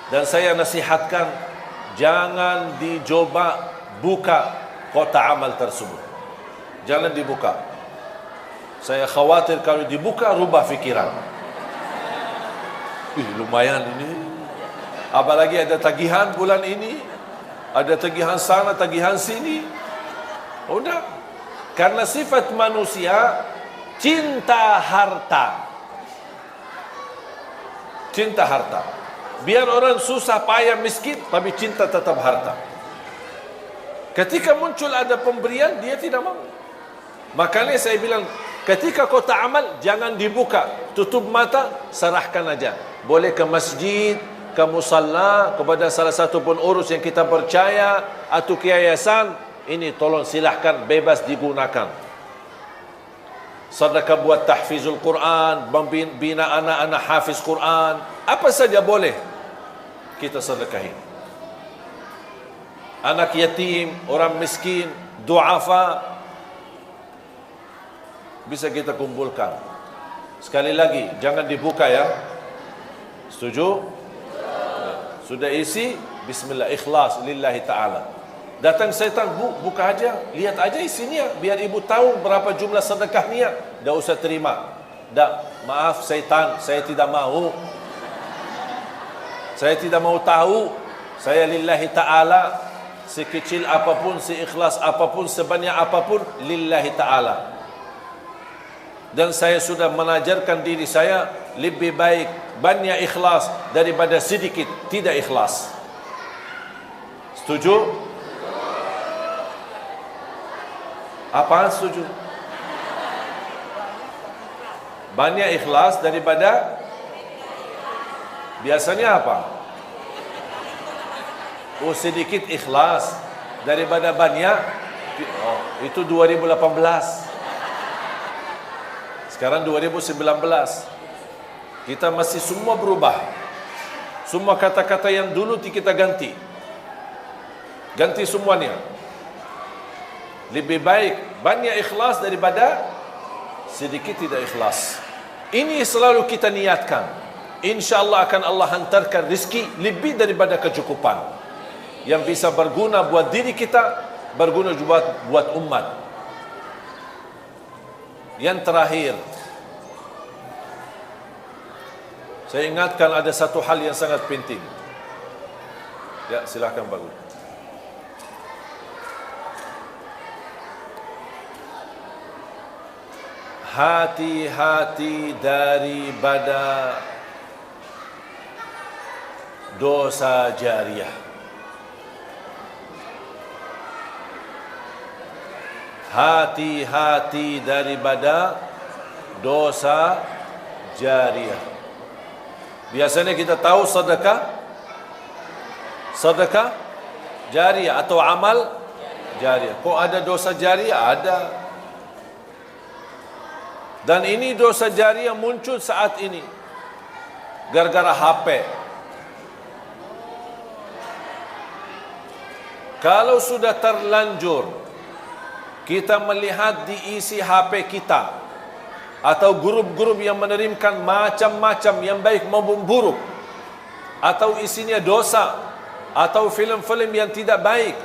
Dan saya nasihatkan, jangan dicoba buka kotak amal tersebut. Jangan dibuka. Saya khawatir kalau dibuka, rubah fikiran. Lumayan ini. Apalagi ada tagihan bulan ini, ada tagihan sana, tagihan sini. Udah. Karena sifat manusia cinta harta. Cinta harta. Biar orang susah payah miskin, tapi cinta tetap harta. Ketika muncul ada pemberian, dia tidak mau. Makanya saya bilang, ketika kotak amal jangan dibuka, tutup mata, serahkan aja. Boleh ke masjid, ke musalla, kepada salah satu pengurus yang kita percaya, atau ke yayasan, ini tolong silahkan bebas digunakan. Sedekah buat tahfizul Quran, bina anak-anak hafiz Quran, apa saja boleh kita sedekahi. Anak yatim, orang miskin, duafa, bisa kita kumpulkan. Sekali lagi, jangan dibuka ya. Setuju? Sudah isi, bismillah, ikhlas lillahi ta'ala. Datang syaitan, buka aja, lihat aja isinya, biar ibu tahu berapa jumlah sedekahnya. Dah usah terima. Dah, maaf syaitan, saya tidak mau. Saya tidak mau tahu. Saya lillahi ta'ala, sekecil apapun, seikhlas apapun, sebanyak apapun, lillahi ta'ala. Dan saya sudah mengajarkan diri saya, lebih baik banyak ikhlas daripada sedikit tidak ikhlas. Setuju? Apaan setuju? Banyak ikhlas daripada biasanya apa? Oh, sedikit ikhlas daripada banyak. Oh, itu 2018. Sekarang 2019. Kita masih semua berubah. Semua kata-kata yang dulu kita ganti. Ganti semuanya. Lebih baik banyak ikhlas daripada sedikit tidak ikhlas. Ini selalu kita niatkan. InsyaAllah akan Allah hantarkan rezeki lebih daripada kecukupan, yang bisa berguna buat diri kita, berguna juga buat umat. Yang terakhir, saya ingatkan ada satu hal yang sangat penting. Ya, silakan Pak Guru. Hati-hati daripada dosa jariah. Hati-hati daripada dosa jariah. Biasanya kita tahu sedekah jariah atau amal jariah. Kok ada dosa jariah? Ada. Dan ini dosa jariah muncul saat ini gara-gara HP. Kalau sudah terlanjur kita melihat di isi HP kita atau grup-grup yang menerimkan macam-macam yang baik maupun buruk, atau isinya dosa, atau filem-filem yang tidak baik,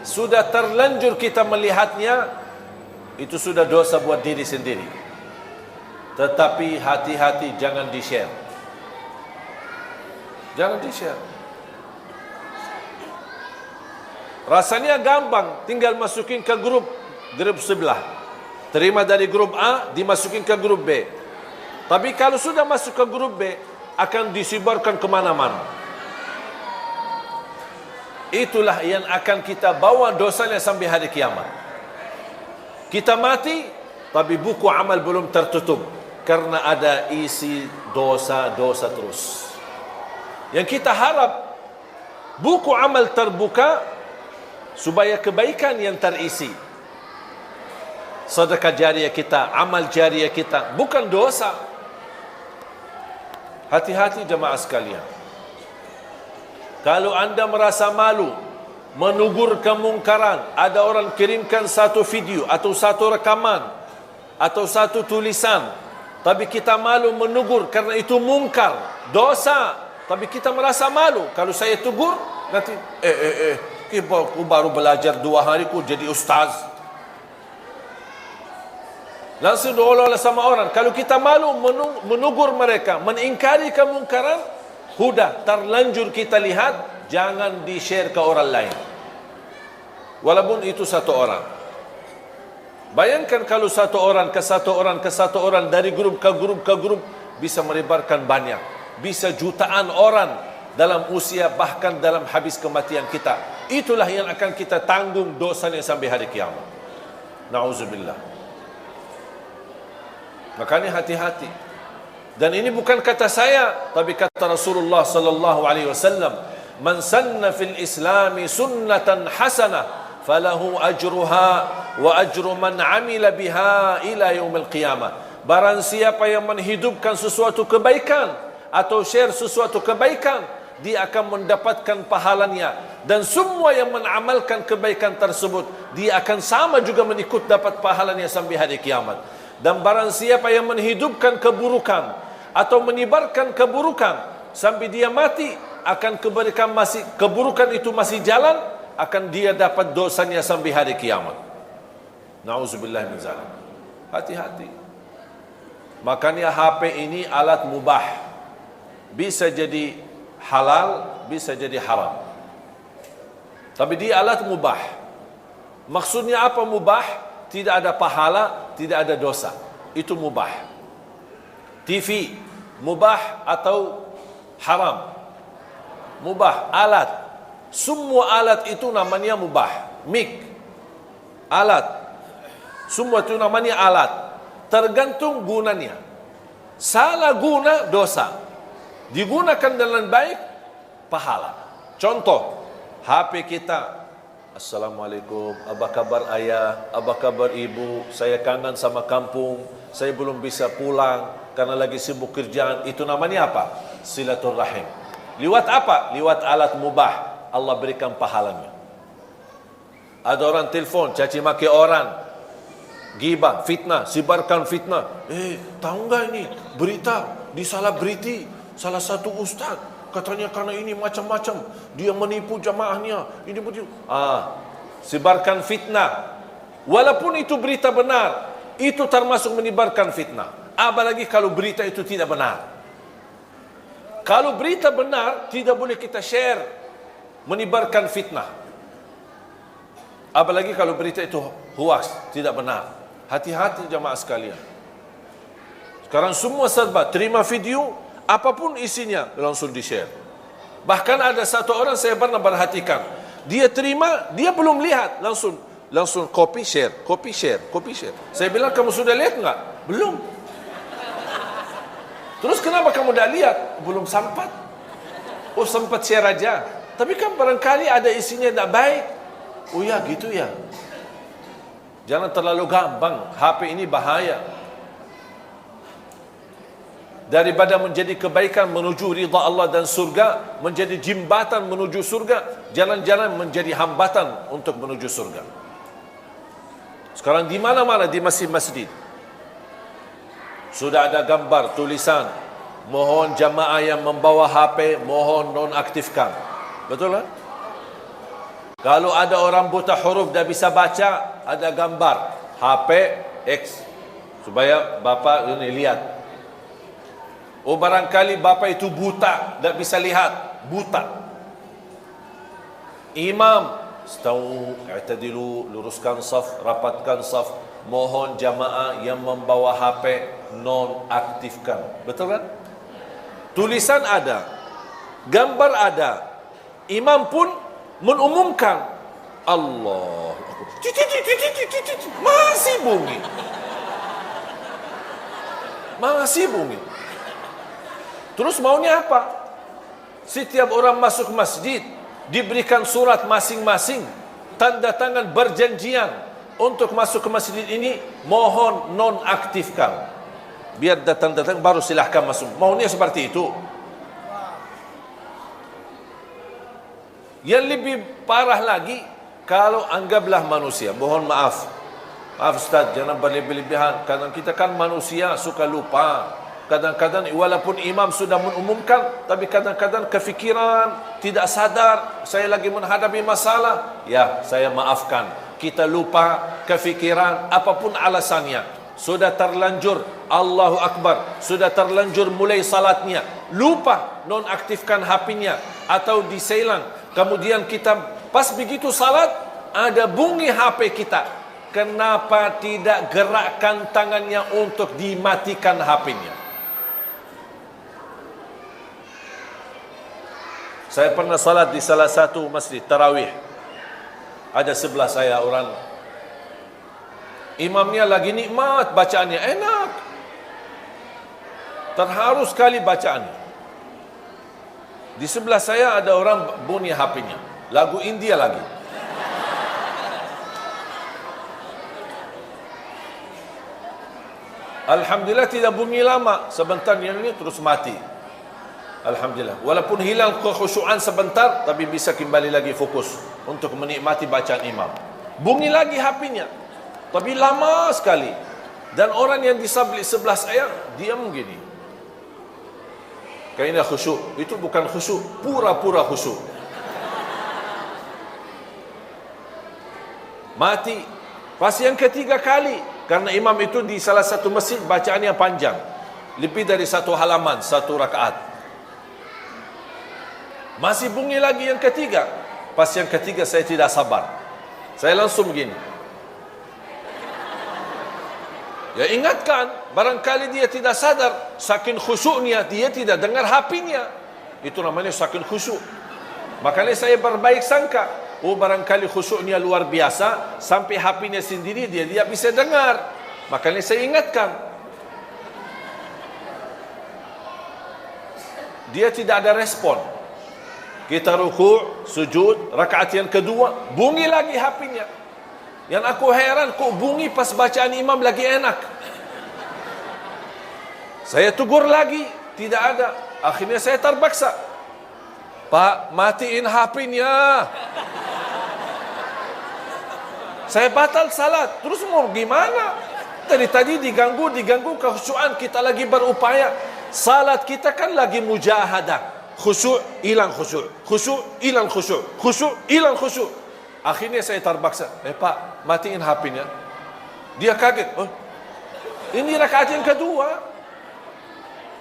sudah terlanjur kita melihatnya, itu sudah dosa buat diri sendiri. Tetapi hati-hati, jangan di-share. Jangan di-share. Rasanya gampang, tinggal masukin ke grup sebelah. Terima dari grup A, dimasukin ke grup B. Tapi kalau sudah masuk ke grup B, akan disebarkan kemana-mana. Itulah yang akan kita bawa dosanya sampai hari kiamat. Kita mati, tapi buku amal belum tertutup, karena ada isi dosa-dosa terus. Yang kita harap, buku amal terbuka, supaya kebaikan yang terisi. Sedekah jariah kita, amal jariah kita, bukan dosa. Hati-hati jemaah sekalian. Kalau anda merasa malu menegur kemungkaran, ada orang kirimkan satu video atau satu rekaman atau satu tulisan, tapi kita malu menegur karena itu mungkar, dosa, tapi kita merasa malu. Kalau saya tegur, nanti aku baru belajar 2 hari ku jadi ustaz. Langsung diolah-olah sama orang. Kalau kita malu menegur mereka, mengingkari kemungkaran, sudah terlanjur kita lihat, jangan di-share ke orang lain. Walaupun itu satu orang. Bayangkan kalau satu orang ke satu orang ke satu orang, dari grup ke grup ke grup, bisa merebarkan banyak. Bisa jutaan orang dalam usia, bahkan dalam habis kematian kita. Itulah yang akan kita tanggung dosanya sampai hari kiamat. Na'udzubillah. Makanya hati-hati. Dan ini bukan kata saya, tapi kata Rasulullah sallallahu alaihi wasallam, "Man sanna fil Islami sunnatan hasanah, falahu ajruha wa ajru man 'amila biha ila yaumil qiyamah." Barang siapa yang menghidupkan sesuatu kebaikan atau share sesuatu kebaikan, dia akan mendapatkan pahalanya, dan semua yang mengamalkan kebaikan tersebut, dia akan sama juga mengikut dapat pahalanya sampai hari kiamat. Dan barang siapa yang menghidupkan keburukan atau menyebarkan keburukan sampai dia mati, akan keburukan itu masih jalan, akan dia dapat dosanya sampai hari kiamat. Na'udzubillah min zalik. Hati-hati. Makanya HP ini alat mubah, bisa jadi halal, bisa jadi haram, tapi dia alat mubah. Maksudnya apa mubah? Tidak ada pahala, tidak ada dosa. Itu mubah. TV mubah atau haram? Mubah. Alat, semua alat itu namanya mubah. Mic, alat, semua itu namanya alat. Tergantung gunanya. Salah guna, dosa. Digunakan dengan baik, pahala. Contoh, HP kita. Assalamualaikum, apa kabar ayah, apa kabar ibu, saya kangen sama kampung, saya belum bisa pulang karena lagi sibuk kerjaan. Itu namanya apa? Silaturrahim. Liwat apa? Liwat alat mubah, Allah berikan pahalanya. Ada orang telefon, caci maki orang, gibah, fitnah, sebarkan fitnah. Tahu enggak ini berita di Salabriti, salah satu ustaz katanya karena ini macam-macam, dia menipu jamaahnya, ini begitu. Sebarkan fitnah. Walaupun itu berita benar, itu termasuk menyebarkan fitnah. Apalagi kalau berita itu tidak benar. Kalau berita benar, tidak boleh kita share, menyebarkan fitnah. Apalagi kalau berita itu hoax, tidak benar. Hati-hati jamaah sekalian. Sekarang semua serba, terima video, apapun isinya langsung di-share. Bahkan ada satu orang saya pernah perhatikan, dia terima, dia belum lihat, langsung copy share, copy share, copy share. Saya bilang, kamu sudah lihat enggak? Belum. Terus kenapa kamu dah lihat? Belum sempat. Oh, sempat share aja. Tapi kan barangkali ada isinya tak baik. Oh ya, gitu ya. Jangan terlalu gampang. HP ini bahaya. Daripada menjadi kebaikan menuju ridha Allah dan surga, menjadi jembatan menuju surga, jalan-jalan menjadi hambatan untuk menuju surga. Sekarang di mana-mana di masjid-masjid sudah ada gambar tulisan, mohon jamaah yang membawa HP mohon nonaktifkan. Betul kan? Kalau ada orang buta huruf dah bisa baca, ada gambar HP X supaya bapa ini lihat. Oh, barangkali bapa itu buta, tak bisa lihat, buta. Imam, stau, i'tadilu, luruskan saf, rapatkan saf, mohon jamaah yang membawa HP nonaktifkan. Betul kan? Tulisan ada, gambar ada, imam pun mengumumkan. Allah, masih bunyi, masih bunyi. Terus maunya apa? Setiap orang masuk masjid diberikan surat masing-masing, tanda tangan berjanjian untuk masuk ke masjid ini mohon nonaktifkan. Biar datang-datang baru silahkan masuk. Maunya seperti itu. Yang lebih parah lagi, kalau anggaplah manusia, mohon maaf, Ustaz, jangan berlebih-lebihan. Kadang kita kan manusia suka lupa. Kadang-kadang walaupun imam sudah mengumumkan, tapi kadang-kadang kefikiran, tidak sadar, saya lagi menghadapi masalah. Ya, saya maafkan. Kita lupa, kefikiran, apapun alasannya. Sudah terlanjur, Allahu Akbar, sudah terlanjur mulai salatnya, lupa nonaktifkan HP-nya atau diselang. Kemudian kita pas begitu salat, ada bunyi HP kita. Kenapa tidak gerakkan tangannya untuk dimatikan HP-nya? Saya pernah salat di salah satu masjid tarawih. Ada sebelah saya orang, imamnya lagi nikmat bacaannya, enak, terharu sekali bacaannya. Di sebelah saya ada orang bunyi HP-nya, lagu India lagi. Alhamdulillah tidak bunyi lama, sebentar yang ini terus mati. Alhamdulillah. Walaupun hilang kekhusyuan sebentar, tapi bisa kembali lagi fokus untuk menikmati bacaan imam. Bunyi lagi HP-nya, tapi lama sekali. Dan orang yang di sebelah saya diam gini. Kayaknya khusyuk. Itu bukan khusyuk, pura-pura khusyuk. Mati. Pas yang ketiga kali, karena imam itu di salah satu masjid bacaannya panjang, lebih dari satu halaman, satu rakaat. Masih bunyi lagi yang ketiga. Pas yang ketiga saya tidak sabar. Saya langsung begini. Ya ingatkan, barangkali dia tidak sadar, saking khusyuknya dia tidak dengar HP-nya. Itu namanya saking khusyuk. Makanya saya berbaik sangka, oh barangkali khusyuknya luar biasa, sampai HP-nya sendiri dia tidak bisa dengar. Makanya saya ingatkan. Dia tidak ada respon. Kita ruku', sujud, rakaat yang kedua, bunyi lagi HP-nya. Yang aku heran, kok bunyi pas bacaan imam lagi enak. Saya tegur lagi, tidak ada. Akhirnya saya terpaksa, Pak, matiin HP-nya. Saya batal salat. Terus mau gimana? Tadi diganggu kekhusyuan kita lagi berupaya. Salat kita kan lagi mujahadah. Khusyuk, hilang khusyuk. Khusyuk, hilang khusyuk. Khusyuk, hilang khusyuk. Akhirnya saya terpaksa, Pak, matiin HP-nya. Dia kaget. Oh, ini rakaat yang kedua.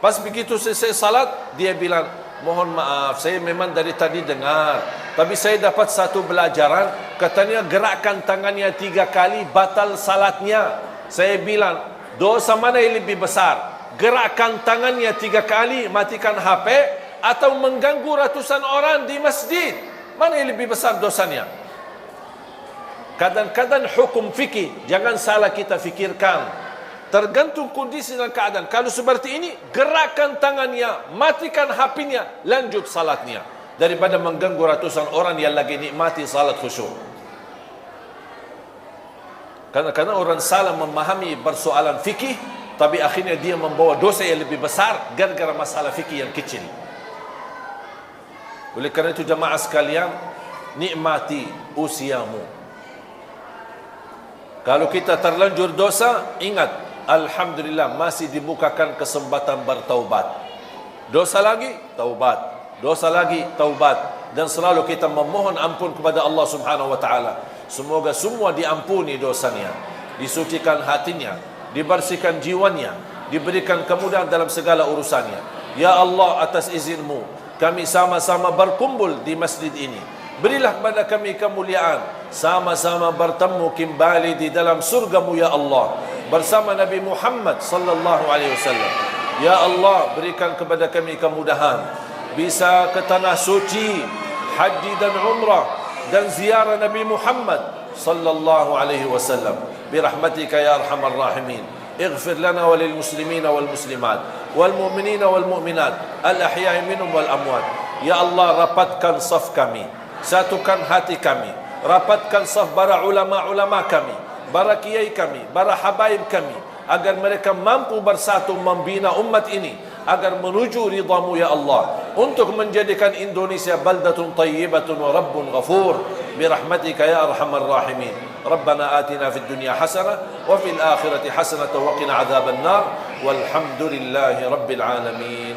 Pas begitu selesai salat, dia bilang, mohon maaf, saya memang dari tadi dengar, tapi saya dapat satu pelajaran, katanya gerakkan tangannya 3 kali, batal salatnya. Saya bilang, dosa mana yang lebih besar? Gerakkan tangannya 3 kali, matikan HP, atau mengganggu ratusan orang di masjid? Mana yang lebih besar dosanya? Kadang-kadang hukum fikih jangan salah kita fikirkan. tergantung kondisi dan keadaan. Kalau seperti ini, gerakkan tangannya, matikan HP-nya, lanjut salatnya, daripada mengganggu ratusan orang yang lagi nikmati salat khusyuk. Karena orang salah memahami persoalan fikih, tapi akhirnya dia membawa dosa yang lebih besar gara-gara masalah fikih yang kecil. Oleh kerana itu jamaah sekalian, nikmati usiamu. Kalau kita terlanjur dosa, ingat, alhamdulillah masih dibukakan kesempatan bertaubat. Dosa lagi, taubat. Dosa lagi, taubat. Dan selalu kita memohon ampun kepada Allah Subhanahu wa taala. Semoga semua diampuni dosanya, disucikan hatinya, dibersihkan jiwanya, diberikan kemudahan dalam segala urusannya. Ya Allah, atas izinmu kami sama-sama berkumpul di masjid ini. Berilah kepada kami kemuliaan, sama-sama bertemu kembali di dalam surga-Mu ya Allah, bersama Nabi Muhammad sallallahu alaihi wasallam. Ya Allah, berikan kepada kami kemudahan bisa ke tanah suci, haji dan umrah dan ziarah Nabi Muhammad sallallahu alaihi wasallam. Birahmatika ya arhamar rahimin. اغفر لنا وللمسلمين والمسلمات والمؤمنين والمؤمنات الأحياء منهم والأموات. Ya Allah, rapatkan saf kami, satukan hati kami, rapatkan saf para ulama-ulama kami, para kiai kami, para habaib kami, agar mereka mampu bersatu membina umat ini agar menuju ridha-Mu ya Allah, untuk menjadikan Indonesia baldatun tayyibatun wa rabbun ghafur. Birahmatika ya arhamar rahimin. Rabbana atina fid dunya hasanah wa fil akhirati hasanah wa qina adzaban nar. Walhamdulillahi rabbil alamin.